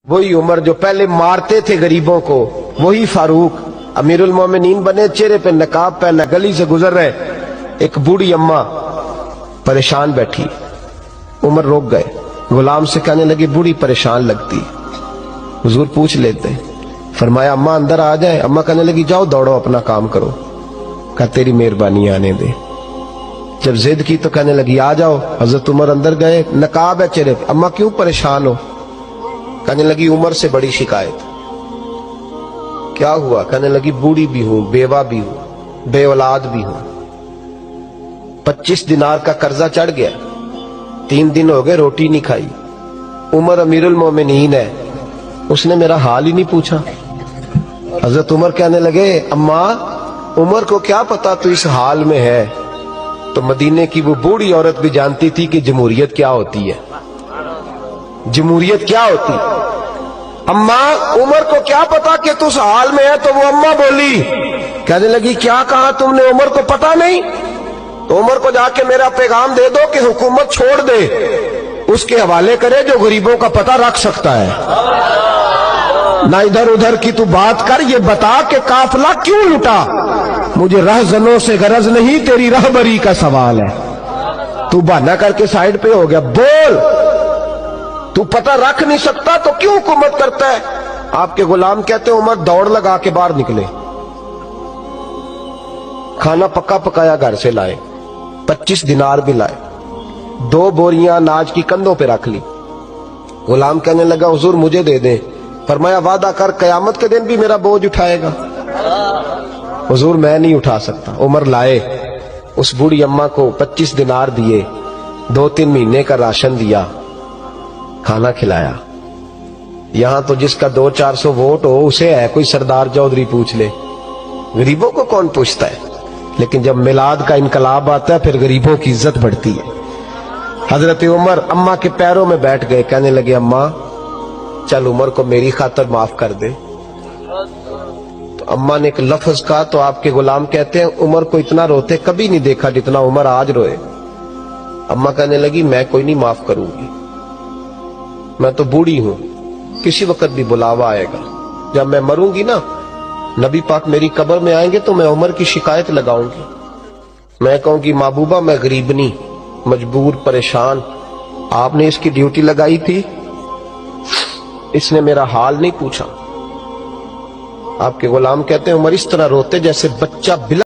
وہی عمر جو پہلے مارتے تھے غریبوں کو، وہی فاروق امیرُ المومنین بنے، چہرے پہ نقاب پہنا، گلی سے گزر رہے، ایک بوڑھی اماں پریشان بیٹھی، عمر روک گئے، غلام سے کہنے لگے بوڑھی پریشان لگتی، حضور پوچھ لیتے، فرمایا اماں اندر آ جائے، اماں کہنے لگی جاؤ دوڑو اپنا کام کرو، کہا تیری مہربانی آنے دے، جب ضد کی تو کہنے لگی آ جاؤ، حضرت عمر اندر گئے، نقاب ہے چہرے پہ، اماں کیوں پریشان ہو؟ کہنے لگی عمر سے بڑی شکایت۔ کیا ہوا؟ کہنے لگی بوڑھی بھی ہوں، بیوہ بھی ہوں، بے اولاد بھی ہوں، 25 دینار کا قرضہ چڑھ گیا، 3 دن ہو گئے روٹی نہیں کھائی، عمر امیر المومنین ہے، اس نے میرا حال ہی نہیں پوچھا۔ حضرت عمر کہنے لگے اماں عمر کو کیا پتا تو اس حال میں ہے؟ تو مدینے کی وہ بوڑھی عورت بھی جانتی تھی کہ جمہوریت کیا ہوتی ہے، جمہوریت کیا ہوتی۔ اماں عمر کو کیا پتا کہ تو اس حال میں ہے؟ تو وہ اماں بولی، کہنے لگی کیا کہا تم نے؟ عمر کو پتا نہیں؟ تو عمر کو جا کے میرا پیغام دے دو کہ حکومت چھوڑ دے، اس کے حوالے کرے جو غریبوں کا پتہ رکھ سکتا ہے، نہ ادھر ادھر کی تو بات کر، یہ بتا کہ قافلہ کیوں لٹا؟ مجھے رہزنوں سے غرض نہیں، تیری رہبری کا سوال ہے۔ تو بہانہ کر کے سائیڈ پہ ہو گیا، بول، تو پتہ رکھ نہیں سکتا تو کیوں حکومت کرتا ہے؟ آپ کے غلام کہتے ہیں عمر دوڑ لگا کے باہر نکلے، کھانا پکا پکایا گھر سے لائے، 25 دینار بھی لائے، 2 بوریاں اناج کی کندھوں پہ رکھ لی۔ غلام کہنے لگا حضور مجھے دے دیں، فرمایا وعدہ کر قیامت کے دن بھی میرا بوجھ اٹھائے گا؟ حضور میں نہیں اٹھا سکتا۔ عمر لائے، اس بوڑھی اماں کو 25 دینار دیے، 2-3 مہینے کا راشن دیا، کھانا کھلایا۔ یہاں تو جس کا 200-400 ووٹ ہو اسے ہے کوئی سردار چودھری پوچھ لے، غریبوں کو کون پوچھتا ہے؟ لیکن جب میلاد کا انقلاب آتا ہے پھر غریبوں کی عزت بڑھتی ہے۔ حضرت عمر اماں کے پیروں میں بیٹھ گئے، کہنے لگے اماں چل عمر کو میری خاطر معاف کر دے۔ تو اماں نے ایک لفظ کہا تو آپ کے غلام کہتے ہیں عمر کو اتنا روتے کبھی نہیں دیکھا جتنا عمر آج روئے۔ اماں کہنے لگی میں کوئی نہیں معاف کروں گی، میں تو بوڑھی ہوں، کسی وقت بھی بلاوا آئے گا، جب میں مروں گی نا نبی پاک میری قبر میں آئیں گے تو میں عمر کی شکایت لگاؤں گی، میں کہوں گی محبوبہ میں غریبنی، مجبور، پریشان، آپ نے اس کی ڈیوٹی لگائی تھی، اس نے میرا حال نہیں پوچھا۔ آپ کے غلام کہتے ہیں عمر اس طرح روتے جیسے بچہ بلا